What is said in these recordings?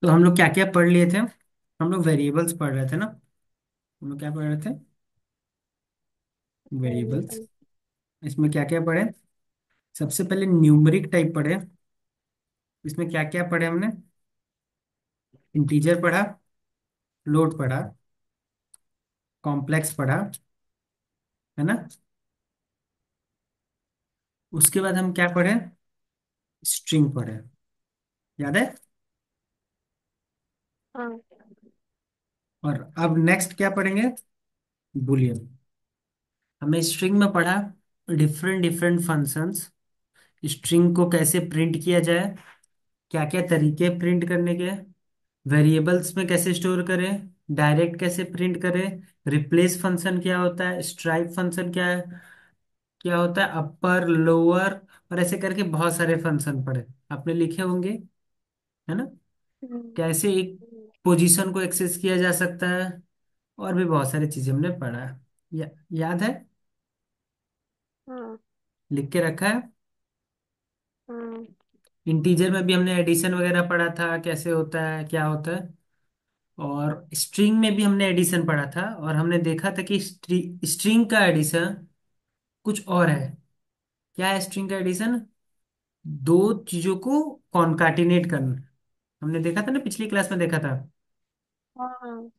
तो हम लोग क्या क्या पढ़ लिए थे? हम लोग वेरिएबल्स पढ़ रहे थे ना। हम लोग क्या पढ़ रहे थे? वेरिएबल्स। वेरिएबल। इसमें क्या क्या पढ़े? सबसे पहले न्यूमेरिक टाइप पढ़े। इसमें क्या क्या पढ़े हमने? इंटीजर पढ़ा, फ्लोट पढ़ा, कॉम्प्लेक्स पढ़ा, है ना। उसके बाद हम क्या पढ़े? स्ट्रिंग पढ़े। याद है? हाँ। और अब नेक्स्ट क्या पढ़ेंगे? बुलियन। हमने स्ट्रिंग में पढ़ा डिफरेंट डिफरेंट फंक्शंस। स्ट्रिंग को कैसे प्रिंट किया जाए, क्या क्या तरीके प्रिंट करने के, वेरिएबल्स में कैसे स्टोर करें, डायरेक्ट कैसे प्रिंट करें, रिप्लेस फंक्शन क्या होता है, स्ट्राइप फंक्शन क्या होता है, अपर लोअर, और ऐसे करके बहुत सारे फंक्शन पढ़े। आपने लिखे होंगे, है ना। हम्म, कैसे एक हम्म, पोजीशन को एक्सेस किया जा सकता है, और भी बहुत सारी चीजें हमने पढ़ा। याद है? हाँ। लिख के रखा है। हाँ। इंटीजर में भी हमने एडिशन वगैरह पढ़ा था, कैसे होता है क्या होता है। और स्ट्रिंग में भी हमने एडिशन पढ़ा था, और हमने देखा था कि स्ट्रिंग का एडिशन कुछ और है। क्या है स्ट्रिंग का एडिशन? दो चीजों को कॉन्काटिनेट करना। हमने देखा था ना, पिछली क्लास में देखा था। हाँ।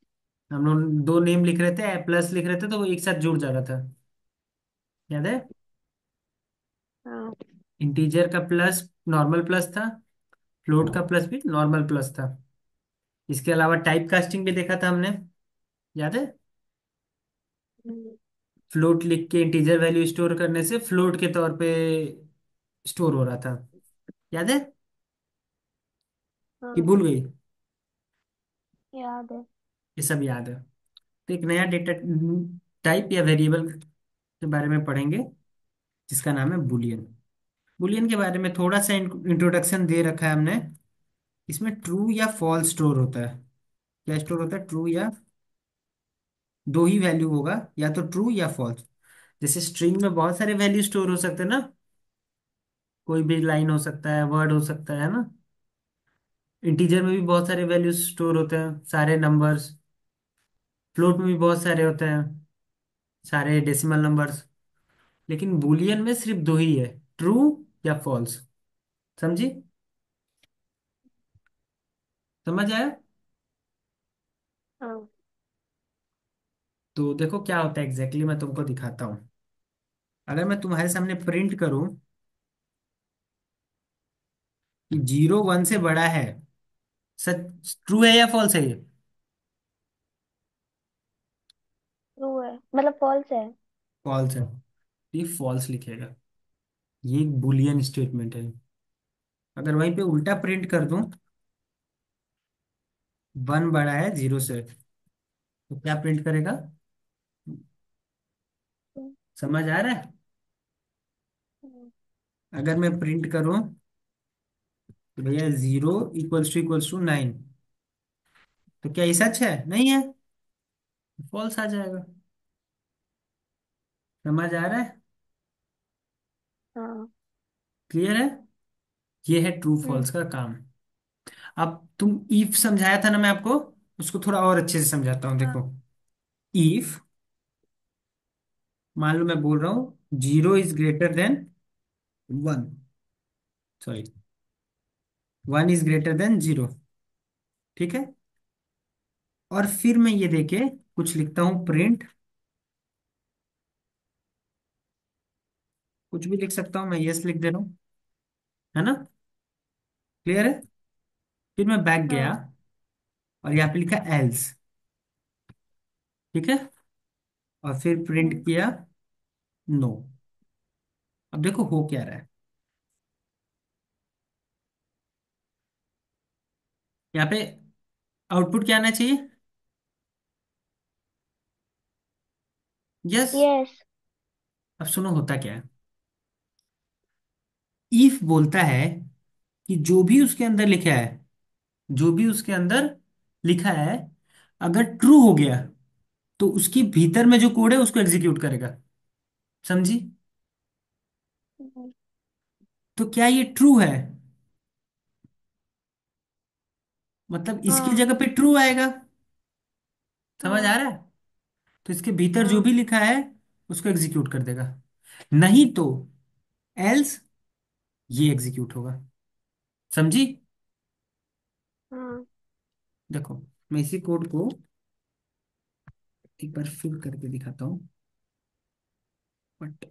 हम लोग दो नेम लिख रहे थे, प्लस लिख रहे थे, तो वो एक साथ जुड़ जा रहा था। याद है? हाँ। इंटीजर का प्लस नॉर्मल प्लस था, फ्लोट का प्लस भी नॉर्मल प्लस था। इसके अलावा टाइप कास्टिंग भी देखा था हमने। याद है? हम्म, फ्लोट लिख के इंटीजर वैल्यू स्टोर करने से फ्लोट के तौर पे स्टोर हो रहा था। याद है कि हाँ। भूल गई? याद है। ये सब याद है। तो एक नया डेटा टाइप या वेरिएबल के बारे में पढ़ेंगे, जिसका नाम है बुलियन। बुलियन के बारे में थोड़ा सा इंट्रोडक्शन दे रखा है हमने। इसमें ट्रू या फॉल्स स्टोर होता है। क्या स्टोर होता है? ट्रू या, दो ही वैल्यू होगा, या तो ट्रू या फॉल्स। जैसे स्ट्रिंग में बहुत सारे वैल्यू स्टोर हो सकते हैं ना, कोई भी लाइन हो सकता है, वर्ड हो सकता है ना। इंटीजर में भी बहुत सारे वैल्यूज स्टोर होते हैं, सारे नंबर्स। फ्लोट में भी बहुत सारे होते हैं, सारे डेसिमल नंबर्स। लेकिन बुलियन में सिर्फ दो ही है, ट्रू या फॉल्स। समझी? समझ आया? हाँ। तो देखो क्या होता है एग्जैक्टली, मैं तुमको दिखाता हूँ। अगर मैं तुम्हारे सामने प्रिंट करूं कि 0 1 से बड़ा है, सच ट्रू है या फॉल्स है ये? ट्रू है, मतलब फॉल्स है। फॉल्स है। तो ये फॉल्स लिखेगा। ये एक बुलियन स्टेटमेंट है। अगर वहीं पे उल्टा प्रिंट कर दूं, 1 बड़ा है 0 से, तो क्या प्रिंट करेगा? हम्म, समझ आ रहा है? हम्म, अगर मैं प्रिंट करूं कि भैया 0 == 9, तो क्या ये सच है? नहीं है, फॉल्स आ जाएगा। समझ आ रहा है? हाँ। क्लियर है? ये है ट्रू हम्म, फॉल्स का काम। अब तुम इफ समझाया था ना मैं आपको, उसको थोड़ा और अच्छे से समझाता हूँ, हाँ। देखो। इफ, मान लो मैं बोल रहा हूँ 0 > 1, सॉरी, 1 > 0, ठीक है। और फिर मैं ये देके कुछ लिखता हूँ, प्रिंट, कुछ भी लिख सकता हूँ मैं, यस लिख दे रहा हूँ, है ना। क्लियर है? फिर मैं बैक गया, हाँ। और यहाँ पे लिखा एल्स, ठीक है। और फिर प्रिंट हम्म, किया नो। अब देखो हो क्या रहा है। यहाँ पे आउटपुट क्या आना चाहिए? यस। यस। अब सुनो होता क्या है। इफ बोलता है कि जो भी उसके अंदर लिखा है, जो भी उसके अंदर लिखा है, अगर ट्रू हो गया, तो उसके भीतर में जो कोड है उसको एग्जीक्यूट करेगा। समझी? हम्म, तो क्या ये ट्रू है? मतलब इसकी हाँ जगह पे ट्रू आएगा। समझ आ हाँ रहा है? तो इसके भीतर जो हाँ भी लिखा है उसको एग्जीक्यूट कर देगा। नहीं तो एल्स ये एग्जीक्यूट होगा। समझी? हाँ। देखो, मैं इसी कोड को एक बार फिर करके दिखाता हूँ, बट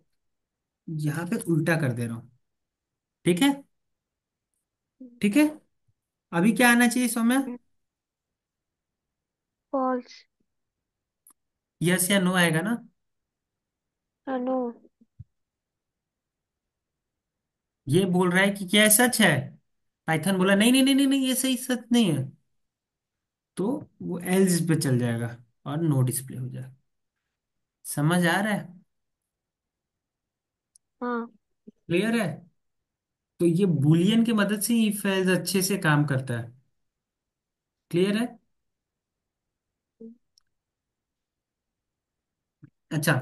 यहाँ पे उल्टा कर दे रहा हूँ। ठीक है? ठीक है। अभी क्या आना चाहिए सौम्या? फॉल्स। यस या नो आएगा ना? नो। ये बोल रहा है कि क्या है, सच है। पाइथन बोला नहीं नहीं नहीं नहीं नहीं, ये सही सच नहीं है। तो वो एल्स पे चल जाएगा और नो डिस्प्ले हो जाएगा। समझ आ रहा है? हाँ। क्लियर है? तो ये बुलियन की मदद से इफ एल्स अच्छे से काम करता है। क्लियर है? अच्छा,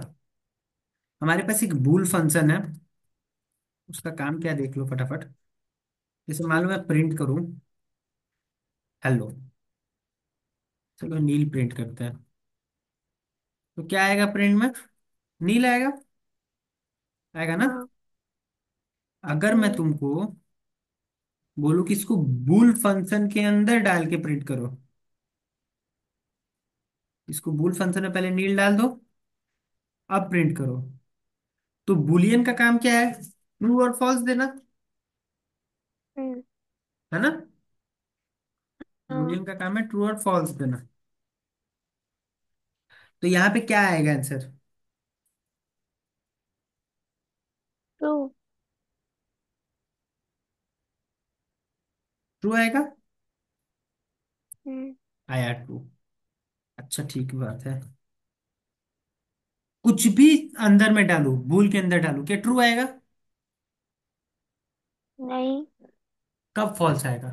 हमारे पास एक बूल फंक्शन है। उसका काम क्या देख लो फटाफट। जैसे मान लो मैं प्रिंट करूं हेलो। चलो नील प्रिंट करते हैं। तो क्या आएगा प्रिंट में? नील आएगा। आएगा ना? हाँ। अगर मैं हम्म तुमको बोलूं कि इसको बूल फंक्शन के अंदर डाल के प्रिंट करो, इसको बूल फंक्शन में पहले नील डाल दो, अब प्रिंट करो। तो बुलियन का काम क्या है? ट्रू और फॉल्स देना। हम्म। है ना? हाँ। बुलियन का काम है ट्रू और फॉल्स देना। तो यहाँ पे क्या आएगा आंसर? ट्रू। ट्रू आएगा। हम्म। आया ट्रू। अच्छा ठीक बात है। कुछ भी अंदर में डालू, बूल के अंदर डालू, क्या ट्रू आएगा? नहीं। कब फॉल्स आएगा?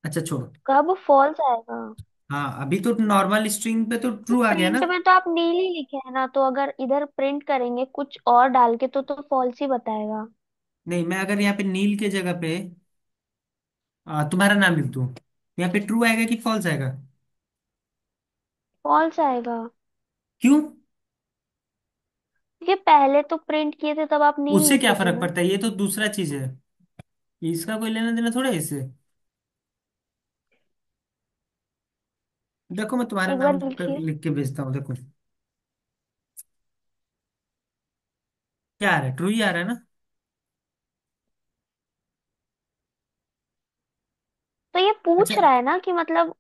अच्छा छोड़ो। कब फॉल्स आएगा? हाँ, अभी तो नॉर्मल स्ट्रिंग पे तो तो ट्रू आ गया ना। प्रिंट में तो आप नीली लिखे है ना, तो अगर इधर प्रिंट करेंगे कुछ और डाल के तो फॉल्स ही बताएगा। नहीं, मैं अगर यहाँ पे नील के जगह पे तुम्हारा नाम लिख दूं, यहाँ पे ट्रू आएगा कि फॉल्स आएगा? फॉल्स आएगा। क्यों? ये पहले तो प्रिंट किए थे तब आप नील उससे क्या लिखे थे फर्क ना। पड़ता है, ये तो दूसरा चीज है। इसका कोई लेना देना थोड़ा है इससे। देखो मैं तुम्हारा एक नाम बार लिखिए। लिख के भेजता हूँ, देखो क्या आ रहा है, ट्रू ही आ रहा है ना? तो ये अच्छा। पूछ रहा है ना कि मतलब,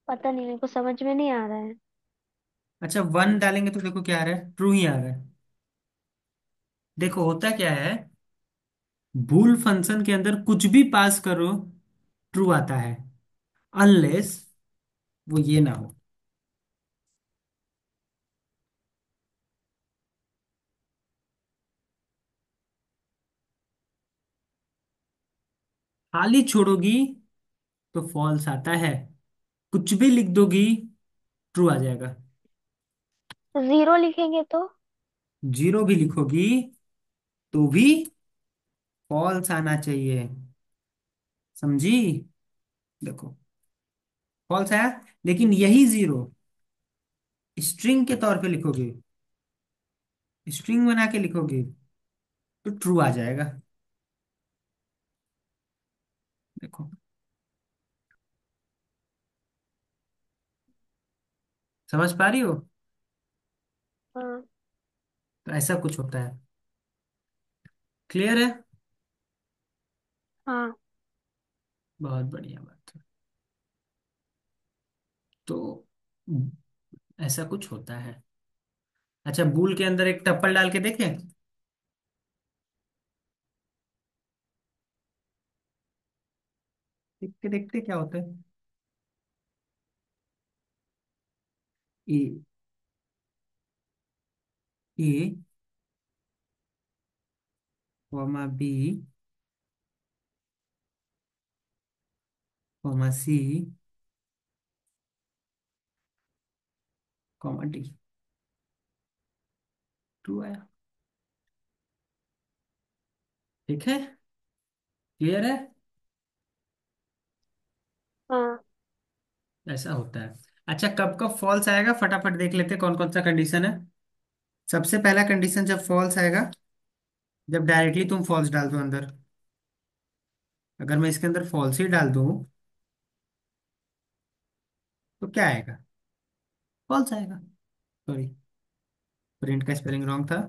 पता नहीं, मेरे को समझ में नहीं आ रहा है। अच्छा, वन डालेंगे तो देखो क्या आ रहा है, ट्रू ही आ रहा है। देखो होता क्या है, बूल फंक्शन के अंदर कुछ भी पास करो ट्रू आता है, अनलेस वो ये ना हो। खाली छोड़ोगी तो फॉल्स आता है, कुछ भी लिख दोगी ट्रू आ जाएगा। जीरो लिखेंगे तो? जीरो भी लिखोगी तो भी फॉल्स आना चाहिए। समझी? देखो, फॉल्स आया, लेकिन यही जीरो स्ट्रिंग के तौर पे लिखोगे, स्ट्रिंग बना के लिखोगे तो ट्रू आ जाएगा। देखो, समझ पा रही हो? हाँ तो ऐसा कुछ होता है। क्लियर है? हाँ बहुत बढ़िया बात है। तो ऐसा कुछ होता है। अच्छा, बूल के अंदर एक टप्पल डाल के देखें, देख के देखते क्या होता है। ए, ए comma B comma C comma D, true आया। ठीक है, क्लियर है। हाँ। ऐसा होता है। अच्छा, कब कब फॉल्स आएगा फटाफट देख लेते हैं, कौन कौन सा कंडीशन है। सबसे पहला कंडीशन जब फॉल्स आएगा, जब डायरेक्टली तुम फॉल्स डाल दो अंदर। अगर मैं इसके अंदर फॉल्स ही डाल दूं तो क्या आएगा? फॉल्स आएगा। सॉरी, प्रिंट का स्पेलिंग रॉन्ग था।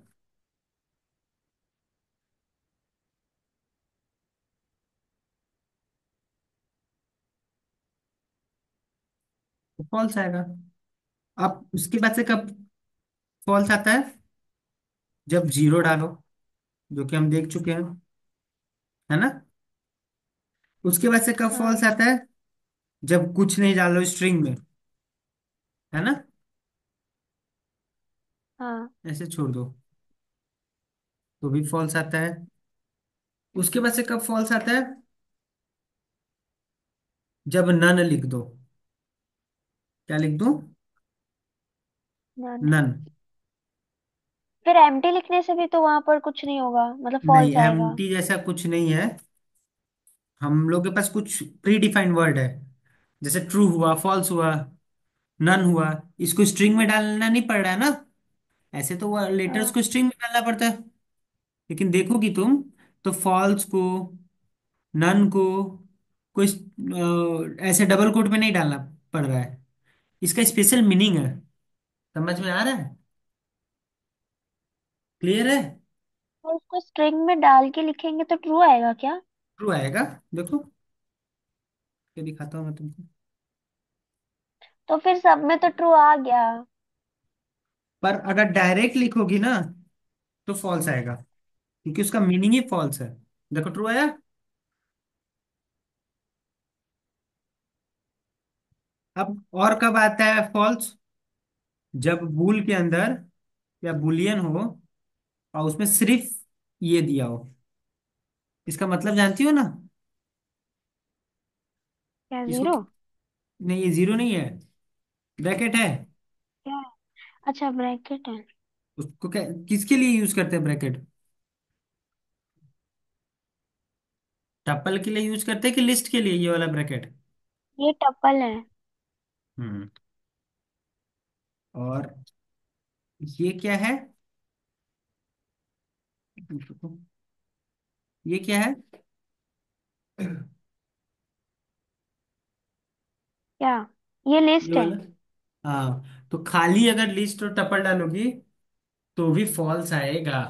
तो फॉल्स आएगा। अब उसके बाद से कब फॉल्स आता है? जब जीरो डालो, जो कि हम देख चुके हैं, है ना। उसके बाद से कब हाँ। फॉल्स आता है? जब कुछ नहीं डालो स्ट्रिंग में, है ना। हाँ। ऐसे छोड़ दो तो भी फॉल्स आता है। उसके बाद से कब फॉल्स आता है? जब नन लिख दो। क्या लिख दूं? डन। नन। फिर एम्प्टी लिखने से भी तो वहां पर कुछ नहीं होगा, मतलब नहीं, फॉल्स आएगा। एम्प्टी जैसा कुछ नहीं है। हम लोग के पास कुछ प्री डिफाइंड वर्ड है, जैसे ट्रू हुआ, फॉल्स हुआ, नन हुआ। इसको स्ट्रिंग में डालना नहीं पड़ रहा है ना। ऐसे तो वो लेटर्स हाँ। को स्ट्रिंग में डालना पड़ता है। लेकिन देखोगी तुम, तो फॉल्स को, नन को कोई ऐसे डबल कोट में नहीं डालना पड़ रहा है। इसका स्पेशल मीनिंग है। समझ में आ रहा है? क्लियर है? और उसको स्ट्रिंग में डाल के लिखेंगे तो ट्रू आएगा क्या? ट्रू आएगा। देखो, ये दिखाता हूँ मैं तुमको। तो फिर सब में तो ट्रू आ गया। पर अगर डायरेक्ट लिखोगी ना तो फॉल्स आएगा, क्योंकि उसका मीनिंग ही फॉल्स है। देखो, ट्रू आया। अब और कब आता है फॉल्स? जब बूल के अंदर या बुलियन हो और उसमें सिर्फ ये दिया हो। इसका मतलब जानती हो ना? क्या, इसको जीरो? नहीं, ये जीरो नहीं है, ब्रैकेट है। क्या है? अच्छा, ब्रैकेट है। उसको क्या, किसके लिए यूज करते हैं ब्रैकेट? टप्पल के लिए यूज करते हैं कि लिस्ट के लिए, ये वाला ब्रैकेट? ये टपल है। हम्म। और ये क्या है? ये क्या है? क्या? ये ये लिस्ट है। वाला। हाँ, तो खाली अगर लिस्ट और टपल डालोगी तो भी फॉल्स आएगा।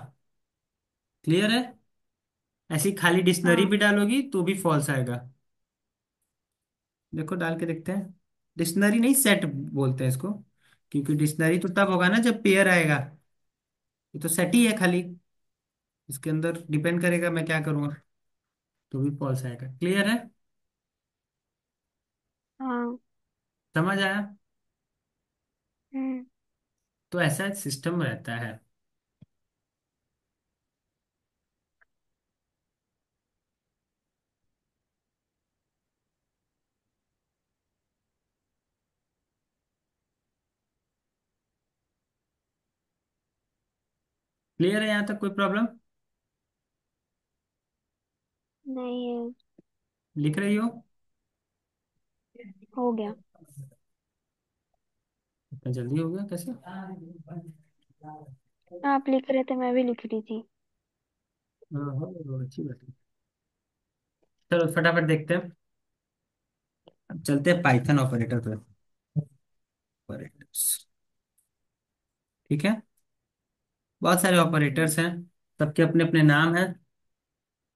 क्लियर है? ऐसी खाली डिक्शनरी हाँ। भी डालोगी तो भी फॉल्स आएगा। देखो, डाल के देखते हैं। डिक्शनरी नहीं, सेट बोलते हैं इसको, क्योंकि डिक्शनरी तो तब होगा ना जब पेयर आएगा। ये तो सेट ही है खाली, इसके अंदर डिपेंड करेगा मैं क्या करूँगा, तो भी फॉल्स आएगा। क्लियर है? हाँ। समझ आया? हम्म। तो ऐसा सिस्टम रहता है। क्लियर है यहाँ तक? कोई प्रॉब्लम? नहीं है। लिख रही हो? हो गया। इतना जल्दी हो गया कैसे? आप लिख रहे थे, मैं भी लिख रही थी। अच्छी बात है। चलो फटाफट देखते हैं। अब चलते हैं पाइथन ऑपरेटर पे। ऑपरेटर्स, ठीक है। बहुत सारे ऑपरेटर्स हैं, सबके अपने अपने नाम हैं।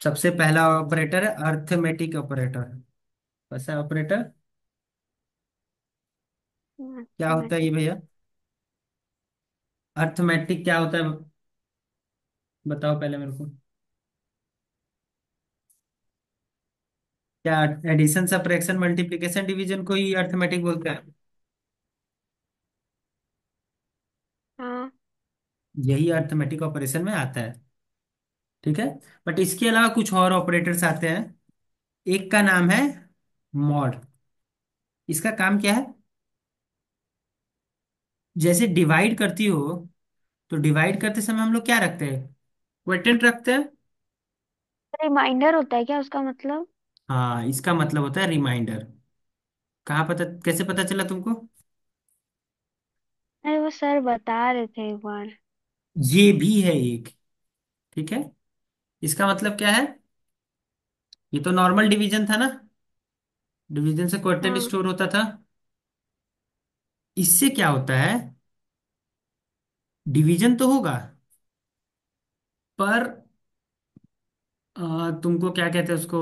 सबसे पहला ऑपरेटर है अर्थमेटिक ऑपरेटर। कैसा है ऑपरेटर? क्या होता है ये मैथमेटिक। भैया? अर्थमेटिक क्या होता है, बताओ पहले मेरे को। क्या एडिशन सब्ट्रैक्शन मल्टीप्लिकेशन डिवीजन को ही अर्थमेटिक बोलते हैं? हाँ। यही अर्थमेटिक ऑपरेशन में आता है, ठीक है। बट इसके अलावा कुछ और ऑपरेटर्स आते हैं। एक का नाम है मॉड। इसका काम क्या है? जैसे डिवाइड करती हो, तो डिवाइड करते समय हम लोग क्या रखते हैं? क्वोटिएंट रखते हैं। रिमाइंडर होता है क्या उसका मतलब? हाँ, इसका मतलब होता है रिमाइंडर। कहाँ पता, कैसे पता चला तुमको? अरे वो सर बता रहे थे एक बार। ये भी है एक। ठीक है। इसका मतलब क्या है? ये तो नॉर्मल डिवीजन था ना, डिवीजन से क्वोटिएंट हाँ। स्टोर होता था। इससे क्या होता है, डिवीजन तो होगा, पर तुमको क्या कहते हैं उसको,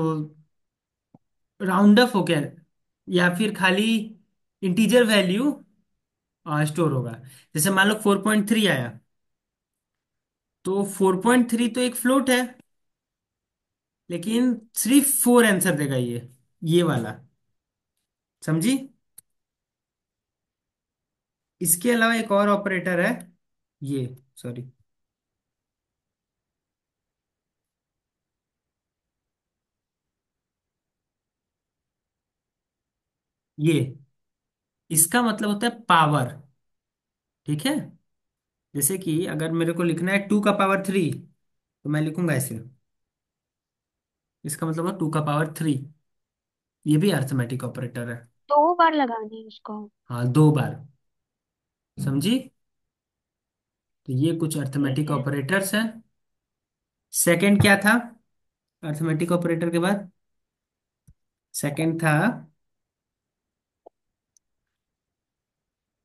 राउंड अप हो गया, या फिर खाली इंटीजर वैल्यू स्टोर होगा। जैसे मान लो 4.3 आया, तो 4.3 तो एक फ्लोट है, लेकिन सिर्फ 4 आंसर देगा ये वाला। समझी? इसके अलावा एक और ऑपरेटर है, ये, सॉरी, ये, इसका मतलब होता है पावर। ठीक है। जैसे कि अगर मेरे को लिखना है 2 का पावर 3, तो मैं लिखूंगा ऐसे, इसका मतलब है 2 का पावर 3। ये भी अर्थमेटिक ऑपरेटर है। 2 बार लगानी है उसको? हाँ, 2 बार। समझी? तो ये कुछ ठीक अर्थमेटिक है। ऑपरेटर्स हैं। सेकंड क्या था अर्थमेटिक ऑपरेटर के बाद? सेकंड था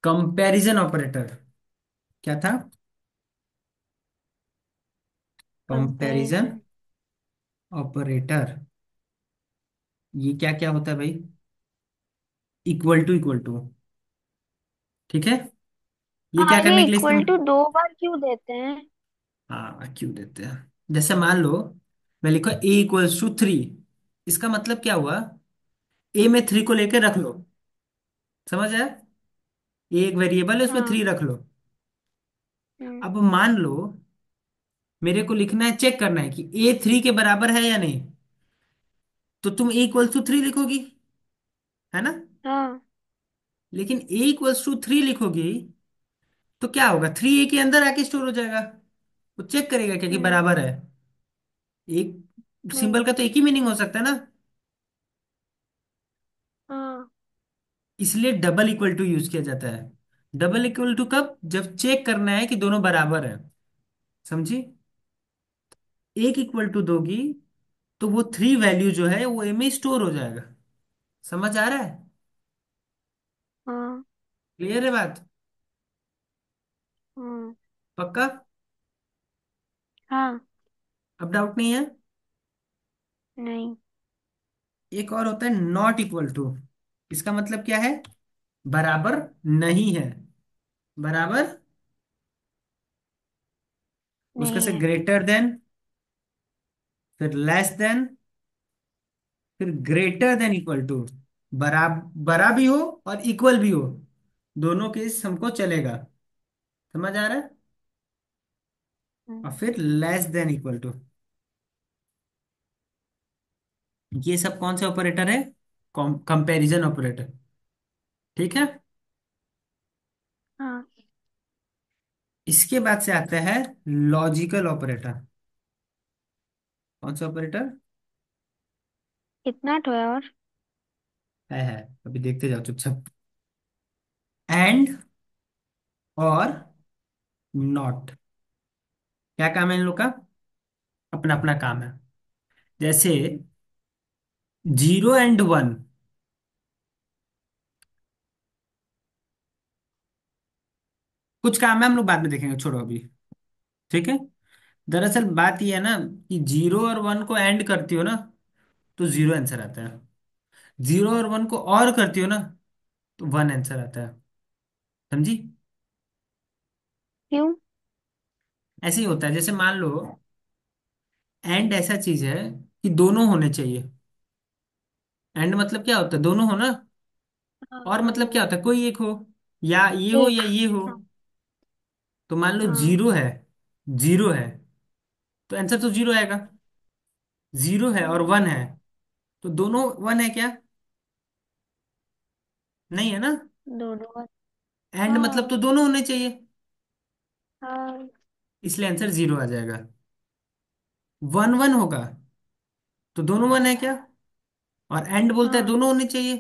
कंपैरिजन ऑपरेटर। क्या था? Comparison comparison. ऑपरेटर। ये क्या क्या होता है भाई? Equal to, equal to. ठीक है। ये क्या हाँ, करने ये के लिए इक्वल इस्तेमाल? टू 2 बार क्यों देते हैं? हाँ, क्यों देते हैं, जैसे मान लो मैं लिखा A = 3, इसका मतलब क्या हुआ, ए में 3 को लेकर रख लो। समझ आया? ए एक वेरिएबल है, उसमें हाँ। 3 रख लो। हम्म। अब मान लो मेरे को लिखना है, चेक करना है कि A 3 के बराबर है या नहीं, तो तुम A = 3 लिखोगी, है ना? हाँ। लेकिन A = 3 लिखोगी तो क्या होगा, 3 ए के अंदर आके स्टोर हो जाएगा। वो चेक करेगा क्या कि हम्म। बराबर है। एक हम्म। सिंबल का तो एक ही मीनिंग हो सकता है ना। हाँ। इसलिए डबल इक्वल टू यूज किया जाता है। डबल इक्वल टू कब? जब चेक करना है कि दोनों बराबर है। समझी? एक इक्वल टू दोगी तो वो 3 वैल्यू जो है वो ए में स्टोर हो जाएगा। समझ आ रहा है? हाँ। क्लियर है बात? हाँ। पक्का? हाँ। अब डाउट नहीं है? नहीं। एक और होता है नॉट इक्वल टू। इसका मतलब क्या है? बराबर नहीं है। बराबर, उसका नहीं से है। ग्रेटर देन, फिर लेस देन, फिर ग्रेटर देन इक्वल टू। बरा बरा भी हो और इक्वल भी हो, दोनों केस हमको चलेगा। समझ आ रहा है? और हम्म। फिर लेस देन इक्वल टू। ये सब कौन से ऑपरेटर है? Comparison operator. ठीक है। हाँ। इसके बाद से आता है लॉजिकल ऑपरेटर। कौन सा ऑपरेटर? कितना ठो है और? है, अभी देखते जाओ चुपचाप। एंड और नॉट। क्या काम है इन लोग का? अपना अपना काम है। जैसे 0 और 1, कुछ काम है हम लोग बाद में देखेंगे, छोड़ो अभी। ठीक है। दरअसल बात यह है ना कि 0 और 1 को एंड करती हो ना, तो 0 आंसर आता है। 0 और 1 को और करती हो ना, तो 1 आंसर आता है। समझी? क्यों? ऐसे ही होता है, जैसे मान लो एंड ऐसा चीज है कि दोनों होने चाहिए। एंड मतलब क्या होता है, दोनों हो ना। हाँ। और हाँ। मतलब क्या हाँ। होता है, कोई एक हो, या ये हो एक। या ये हो। हाँ। तो मान लो हाँ। 0 है, तो आंसर तो 0 आएगा। 0 है और 1 है, तो दोनों 1 है क्या? नहीं है ना। दोनों। एंड मतलब तो हाँ। दोनों होने चाहिए, हाँ। इसलिए आंसर 0 आ जाएगा। 1 1 होगा तो दोनों वन है क्या? और एंड बोलता है हाँ। दोनों होने चाहिए,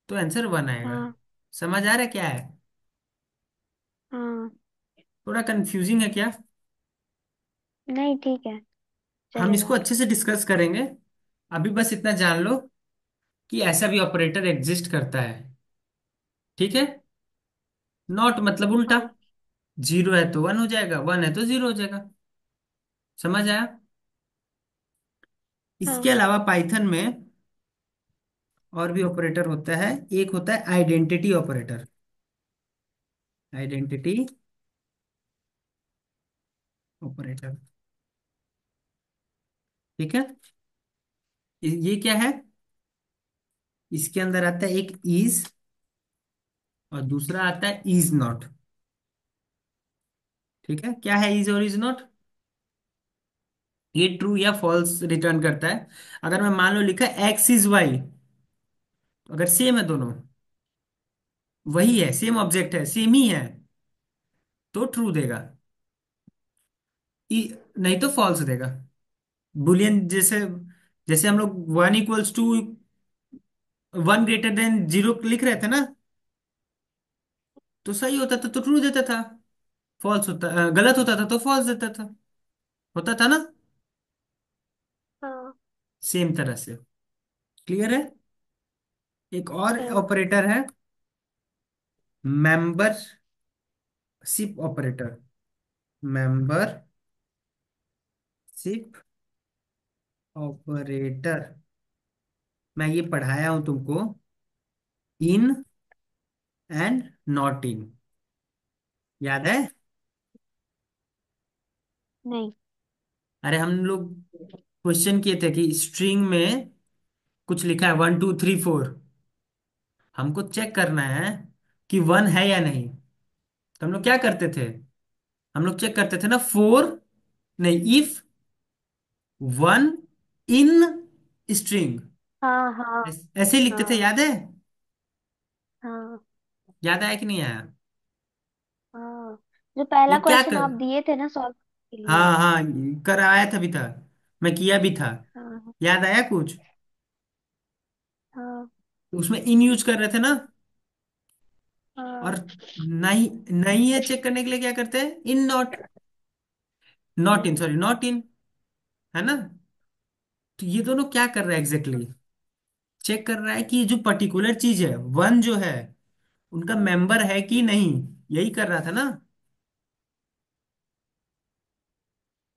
तो आंसर वन आएगा। हाँ। समझ आ रहा है क्या है? हाँ। थोड़ा कंफ्यूजिंग है क्या? नहीं, ठीक है, हम इसको चलेगा। अच्छे से डिस्कस करेंगे। अभी बस इतना जान लो कि ऐसा भी ऑपरेटर एग्जिस्ट करता है। ठीक है। नॉट मतलब उल्टा। हाँ। जीरो है तो वन हो जाएगा, वन है तो जीरो हो जाएगा। समझ आया? इसके हाँ। अलावा पाइथन में और भी ऑपरेटर होता है। एक होता है आइडेंटिटी ऑपरेटर। Identity operator. ठीक है। ये क्या है? इसके अंदर आता है एक इज, और दूसरा आता है इज नॉट। ठीक है। क्या है इज और इज नॉट? ये ट्रू या फॉल्स रिटर्न करता है। अगर मैं मान लो लिखा एक्स इज वाई, तो अगर सेम है दोनों, वही है, सेम ऑब्जेक्ट है, सेम ही है, तो ट्रू देगा। नहीं तो फॉल्स देगा। बुलियन जैसे, जैसे हम लोग one equals to one greater than zero लिख रहे थे ना, तो सही होता था तो ट्रू देता था, फॉल्स होता गलत होता था तो फॉल्स देता था। होता था ना। हाँ। सेम तरह से। क्लियर है? एक और हाँ। ऑपरेटर है, मेंबरशिप ऑपरेटर। मेंबरशिप ऑपरेटर, मैं ये पढ़ाया हूं तुमको, इन एंड नॉट इन। याद है? नहीं। अरे हम लोग क्वेश्चन किए थे कि स्ट्रिंग में कुछ लिखा है 1 2 3 4, हमको चेक करना है कि वन है या नहीं। तो हम लोग क्या करते थे? हम लोग चेक करते थे ना, फोर, नहीं, इफ वन इन स्ट्रिंग, हाँ। हाँ। ऐसे ही लिखते थे, हाँ। याद है? हाँ। याद आया कि नहीं आया? हाँ, जो ये पहला क्या क्वेश्चन कर, आप दिए थे ना सॉल्व के लिए। हाँ हाँ, कर आया था भी था, मैं किया भी था। हाँ। याद आया कुछ? हाँ। उसमें इन यूज कर रहे थे ना। और हाँ। नहीं, नहीं है चेक करने के लिए क्या करते हैं? In not, not in, hmm. Sorry, not in, है ना? तो ये दोनों क्या कर रहा है एग्जैक्टली? चेक कर रहा है कि जो पर्टिकुलर चीज है वन जो है, उनका मेंबर है कि नहीं। यही कर रहा था ना।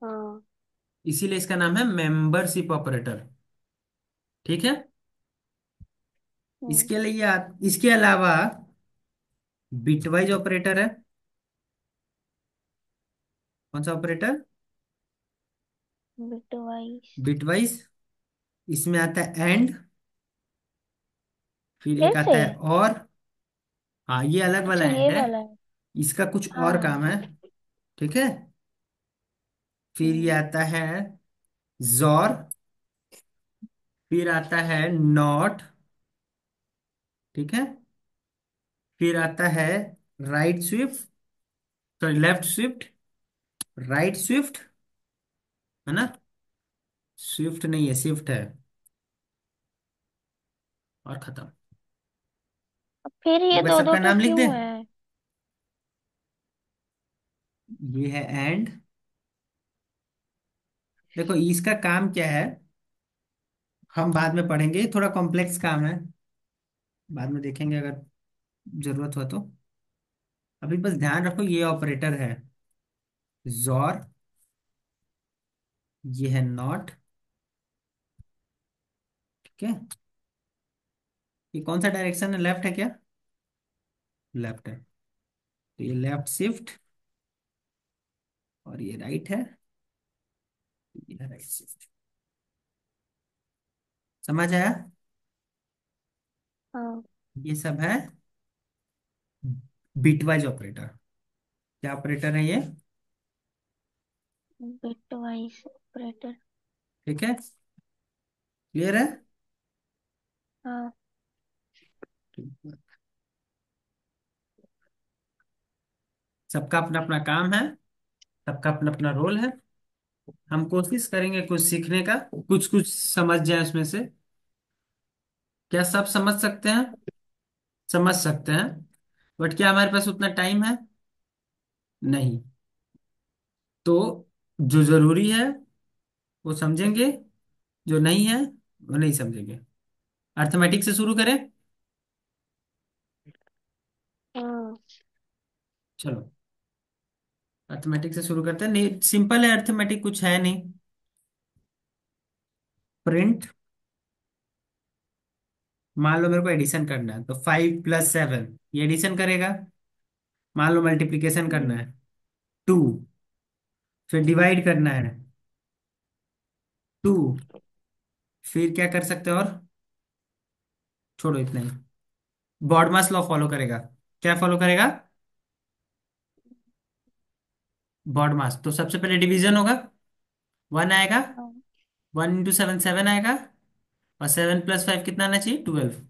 हाँ। इसीलिए इसका नाम है मेंबरशिप ऑपरेटर। ठीक है। हम्म। इसके अलावा बिटवाइज ऑपरेटर है। कौन सा ऑपरेटर? बिटवाइज। बिटवाइज। इसमें आता है एंड, फिर फिर एक से। आता है और। हाँ, ये अलग वाला अच्छा, एंड ये है। वाला है। इसका कुछ हाँ। और हाँ। काम है। ठीक है। फिर ये हम्म। आता है जॉर, फिर आता है नॉट। ठीक है। फिर आता है right Swift, sorry left Swift, right Swift, है ना? स्विफ्ट नहीं है, स्विफ्ट है। और खत्म। अब फिर एक ये बार दो दो सबका तो नाम लिख दे। क्यों है? ये है एंड। देखो इसका काम क्या है, हम बाद में पढ़ेंगे, थोड़ा कॉम्प्लेक्स काम है, बाद में देखेंगे अगर जरूरत हो तो। अभी बस ध्यान रखो ये ऑपरेटर है जॉर, ये है नॉट। ठीक है। ये कौन सा डायरेक्शन है, लेफ्ट है क्या? लेफ्ट है, तो ये लेफ्ट शिफ्ट, और ये राइट है, ये है राइट शिफ्ट। समझ आया? हाँ। ये सब है बिटवाइज ऑपरेटर। क्या ऑपरेटर है ये? Bitwise operator. ठीक है। क्लियर है? हाँ। सबका अपना अपना काम है, सबका अपना अपना रोल है। हम कोशिश करेंगे कुछ सीखने का, कुछ कुछ समझ जाए उसमें से। क्या सब समझ सकते हैं? समझ सकते हैं, बट क्या हमारे पास उतना टाइम है? नहीं। तो जो जरूरी है वो समझेंगे, जो नहीं है वो नहीं समझेंगे। अर्थमेटिक से शुरू करें? हाँ। चलो, अर्थमेटिक से शुरू करते हैं। नहीं, सिंपल है अर्थमेटिक, कुछ है नहीं। प्रिंट, मान लो मेरे को एडिशन करना है, तो 5 + 7 ये एडिशन करेगा। मान लो मल्टीप्लिकेशन करना हम्म। है, 2। फिर डिवाइड करना है, 2। फिर क्या कर सकते हैं और? छोड़ो इतना ही। बॉडमास लॉ फॉलो करेगा। क्या फॉलो करेगा? बॉडमास। तो सबसे पहले डिवीजन होगा, 1 आएगा। हाँ। 1 × 7 7 आएगा। और 7 + 5 कितना आना चाहिए? 12।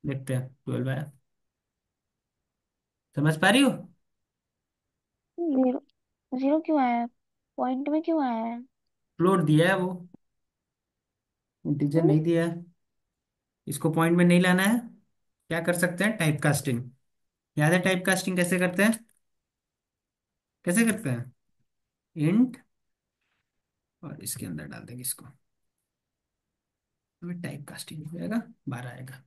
देखते हैं, 12 आया। समझ पा रही हो? जीरो, जीरो क्यों आया है? पॉइंट में क्यों आया है? फ्लोट दिया है वो, इंटीजर हम्म। नहीं दिया है। इसको पॉइंट में नहीं लाना है। क्या कर सकते हैं? Type casting. याद है टाइप कास्टिंग कैसे करते हैं? कैसे करते हैं? इंट, और इसके अंदर डाल देंगे इसको, हमें टाइप कास्टिंग हो जाएगा, 12 आएगा।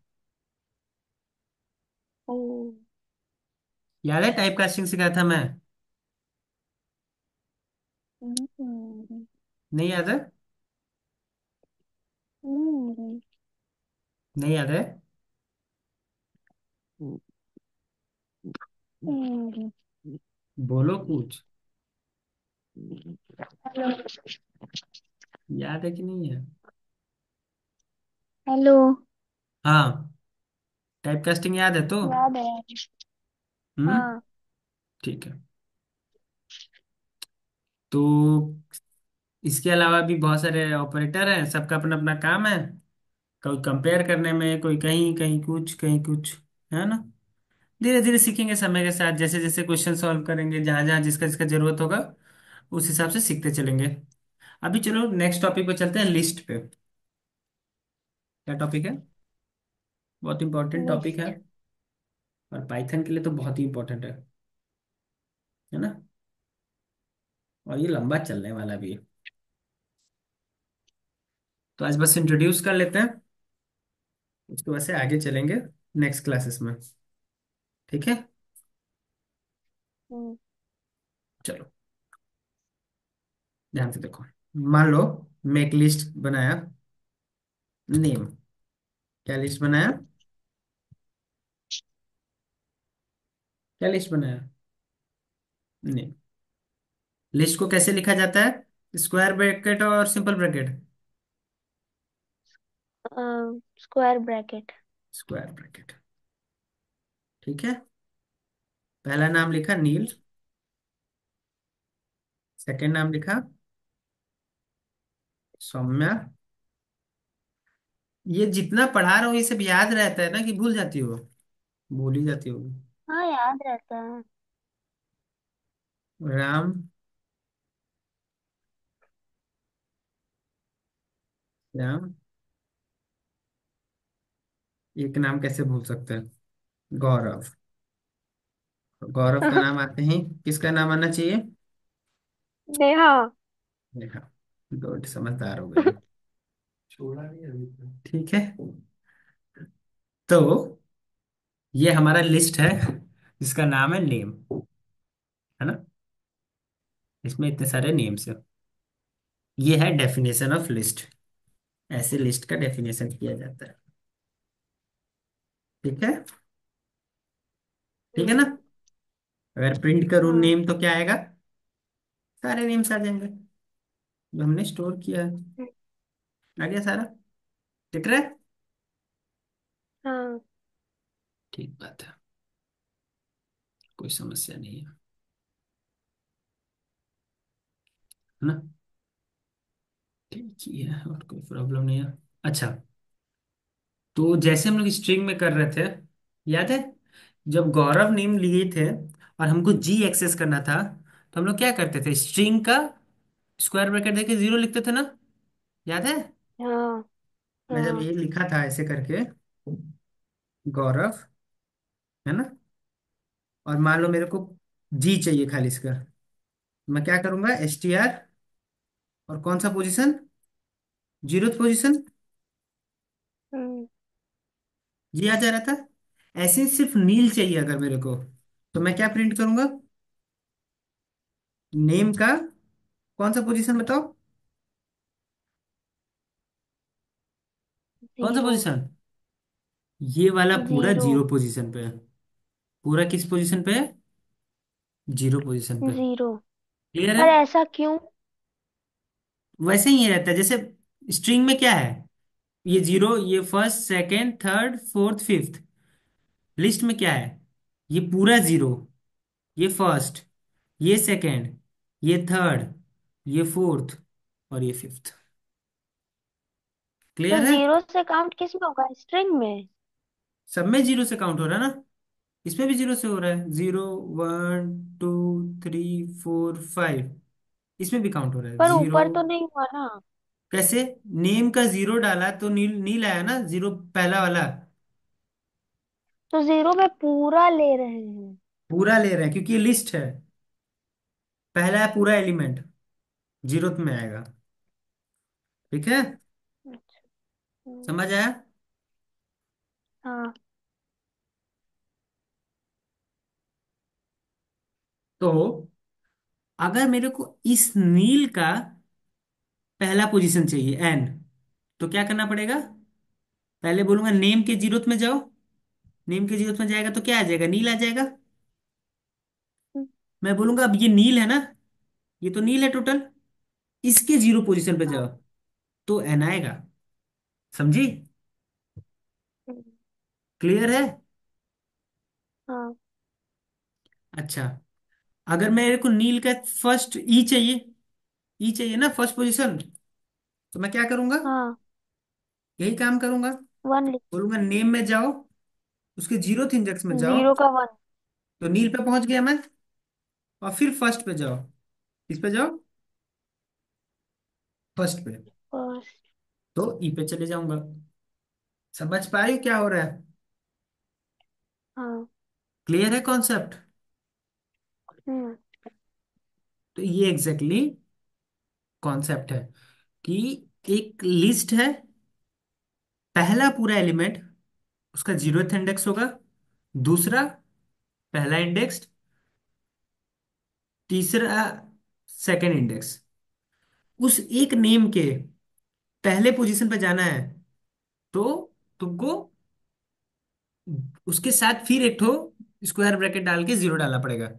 ओ। याद है टाइप कास्टिंग सिखाया था मैं? हम्म। नहीं याद है? हम्म। नहीं याद है? हम्म। बोलो कुछ। हेलो। याद है कि नहीं है? हेलो। हाँ, टाइप कास्टिंग याद है तो? याद है। हम्म। हाँ। ठीक है। तो इसके अलावा भी बहुत सारे ऑपरेटर हैं, सबका अपना अपना काम है। कोई कंपेयर करने में, कोई कहीं कहीं कुछ, कहीं कुछ, है ना। धीरे धीरे सीखेंगे समय के साथ, जैसे जैसे क्वेश्चन सॉल्व करेंगे, जहां जहां जिसका जिसका जरूरत होगा उस हिसाब से सीखते चलेंगे। अभी चलो नेक्स्ट टॉपिक पे चलते हैं, लिस्ट पे। क्या टॉपिक है? बहुत इंपॉर्टेंट टॉपिक है, लिस्ट। और पाइथन के लिए तो बहुत ही इंपॉर्टेंट है ना। और ये लंबा चलने वाला भी है। तो आज बस इंट्रोड्यूस कर लेते हैं, उसके बाद से आगे चलेंगे नेक्स्ट क्लासेस में। ठीक है। हम्म। चलो, ध्यान से देखो। मान लो मैं एक लिस्ट बनाया, नेम। क्या लिस्ट बनाया? क्या लिस्ट बनाया? नेम। लिस्ट को कैसे लिखा जाता है? स्क्वायर ब्रैकेट और simple bracket? Square bracket. Square bracket. ठीक है। पहला नाम लिखा नील, सेकंड नाम लिखा सौम्या। ये जितना पढ़ा रहा हूँ ये सब याद रहता है ना, कि भूल जाती हो? भूल ही जाती हो। हाँ, याद रहता है। राम, राम। एक नाम कैसे भूल सकते हैं? गौरव। गौरव का नाम आते ही किसका नाम आना चाहिए? नेहा। देखा, गुड, समझदार हो गई। छोड़ा नहीं अभी तक। ठीक है। तो ये हमारा लिस्ट है जिसका नाम है नेम, है ना। इसमें इतने सारे नेम्स है। ये है डेफिनेशन ऑफ लिस्ट। ऐसे लिस्ट का डेफिनेशन किया जाता है। ठीक है। ठीक है ना। हम्म। अगर प्रिंट करूँ हाँ। नेम तो क्या आएगा? सारे नेम्स आ जाएंगे जो हमने स्टोर किया है। आ गया सारा। दिख रहा है? हाँ। ठीक बात है, कोई समस्या नहीं है ना। ठीक ही है, और कोई प्रॉब्लम नहीं है। अच्छा, तो जैसे हम लोग स्ट्रिंग में कर रहे थे, याद है जब गौरव नेम लिए थे और हमको जी एक्सेस करना था, तो हम लोग क्या करते थे? स्ट्रिंग का स्क्वायर ब्रैकेट देके जीरो लिखते थे ना, याद है? हाँ। मैं जब हाँ। ये लिखा था ऐसे करके, गौरव, है ना, और मान लो मेरे को जी चाहिए खाली इसका, मैं क्या करूंगा, एस टी आर, और कौन सा पोजीशन, जीरो पोजीशन, हम्म। जी आ जा रहा था। ऐसे ही सिर्फ नील चाहिए अगर मेरे को, तो मैं क्या प्रिंट करूंगा, नेम का कौन सा पोजीशन बताओ, कौन सा जीरो। पोजीशन, ये वाला पूरा जीरो। जीरो पोजीशन पे है। पूरा किस पोजीशन पे है, जीरो पोजीशन पे। जीरो। क्लियर है? पर ऐसा क्यों? वैसे ही रहता है जैसे स्ट्रिंग में क्या है, ये जीरो, ये first second third fourth fifth. List में क्या है, ये पूरा जीरो, ये फर्स्ट, ये सेकंड, ये थर्ड, ये फोर्थ, और ये फिफ्थ। तो क्लियर है? जीरो से काउंट किस में होगा, स्ट्रिंग में? सब में जीरो से काउंट हो रहा है ना, इसमें भी जीरो से हो रहा है, zero, one, two, three, four, five, इसमें भी काउंट हो रहा है पर जीरो। ऊपर तो नहीं हुआ ना। कैसे, नेम का जीरो डाला तो नील नील आया ना, जीरो पहला वाला। तो जीरो में पूरा ले रहे हैं। पूरा ले रहे हैं क्योंकि ये लिस्ट है, पहला है पूरा एलिमेंट, जीरो में आएगा। ठीक है? अच्छा। समझ आया? हाँ। तो अगर मेरे को इस नील का पहला पोजीशन चाहिए एन, तो क्या करना पड़ेगा, पहले बोलूंगा नेम के जीरोथ में जाओ, नेम के जीरोथ में जाएगा तो क्या आ जाएगा, नील आ जाएगा। मैं बोलूंगा अब ये नील है ना, ये तो नील है टोटल, इसके जीरो पोजीशन पे हाँ। जाओ, तो एन आएगा। समझी? क्लियर है? हाँ। अच्छा, अगर मेरे को नील का फर्स्ट ई चाहिए, ई चाहिए ना फर्स्ट पोजीशन, तो मैं क्या करूंगा, हाँ। यही काम करूंगा। वन। बोलूंगा नेम में जाओ, उसके जीरोथ इंडेक्स में जाओ, जीरो का वन। तो नील पे पहुंच गया मैं, और फिर फर्स्ट पे जाओ, इस पे जाओ, फर्स्ट पे, फर्स्ट। तो ई पे चले जाऊंगा। समझ पाए क्या हो रहा है? हाँ। क्लियर है कॉन्सेप्ट? हम्म। तो ये एग्जैक्टली कॉन्सेप्ट है कि एक लिस्ट है, पहला पूरा एलिमेंट उसका जीरोथ इंडेक्स होगा, दूसरा पहला इंडेक्स, तीसरा सेकंड इंडेक्स। उस एक नेम के पहले पोजीशन पे जाना है, तो तुमको उसके साथ फिर एक ठो स्क्वायर ब्रैकेट डाल के जीरो डालना पड़ेगा।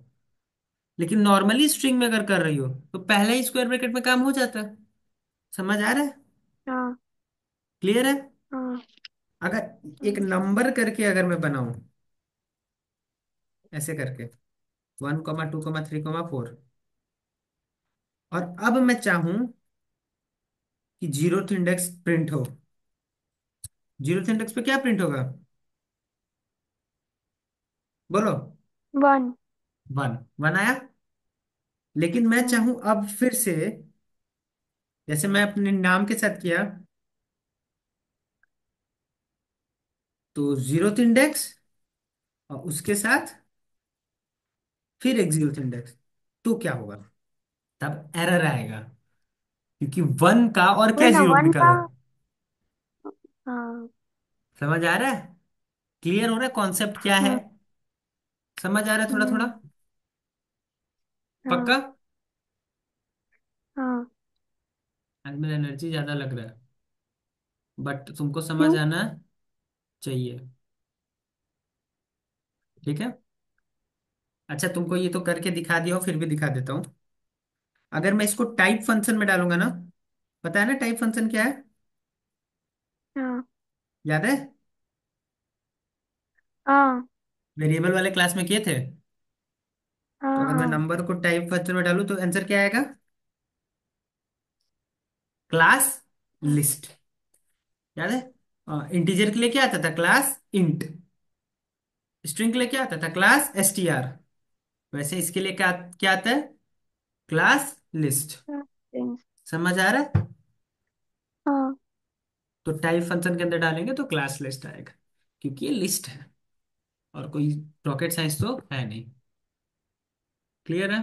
लेकिन नॉर्मली स्ट्रिंग में अगर कर रही हो तो पहले ही स्क्वायर ब्रैकेट में काम हो जाता है। समझ आ रहा है? हाँ। क्लियर है? हाँ। अगर एक हम्म। नंबर करके अगर मैं बनाऊं, ऐसे करके, 1, 2, 3, 4, और अब मैं चाहूं कि जीरोथ इंडेक्स प्रिंट हो, जीरोथ इंडेक्स पे क्या प्रिंट होगा, बोलो? वन। वन, वन आया। लेकिन मैं हम्म। चाहूं अब फिर से, जैसे मैं अपने नाम के साथ किया, तो जीरोथ इंडेक्स और उसके साथ फिर एक जीरोथ इंडेक्स, तो क्या होगा, तब एरर आएगा, क्योंकि वन का और वही क्या ना, जीरो वन का। निकला। हाँ। समझ आ रहा है? क्लियर हो रहा है कॉन्सेप्ट क्या है? हम्म। समझ आ रहा है थोड़ा थोड़ा? हम्म। पक्का? हाँ। हाँ। आज मेरा एनर्जी ज्यादा लग रहा है, बट तुमको समझ क्यों? आना चाहिए। ठीक है? अच्छा, तुमको ये तो करके दिखा दिया हो, फिर भी दिखा देता हूँ। अगर मैं इसको टाइप फंक्शन में डालूंगा ना, पता है ना टाइप फंक्शन क्या है, हाँ। याद है? हाँ। वेरिएबल वाले क्लास में किए थे। तो हाँ। अगर मैं हाँ। नंबर को टाइप फंक्शन में डालूं तो आंसर क्या आएगा, क्लास लिस्ट। याद है? इंटीजर के लिए क्या आता था, क्लास इंट। स्ट्रिंग के लिए क्या आता था, क्लास एसटीआर। वैसे इसके लिए क्या क्या आता है, क्लास लिस्ट। स्ट्रिंग्स। समझ आ रहा है? हाँ। तो टाइप फंक्शन के अंदर डालेंगे तो क्लास लिस्ट आएगा, क्योंकि ये लिस्ट है और कोई रॉकेट साइंस तो है नहीं। क्लियर है?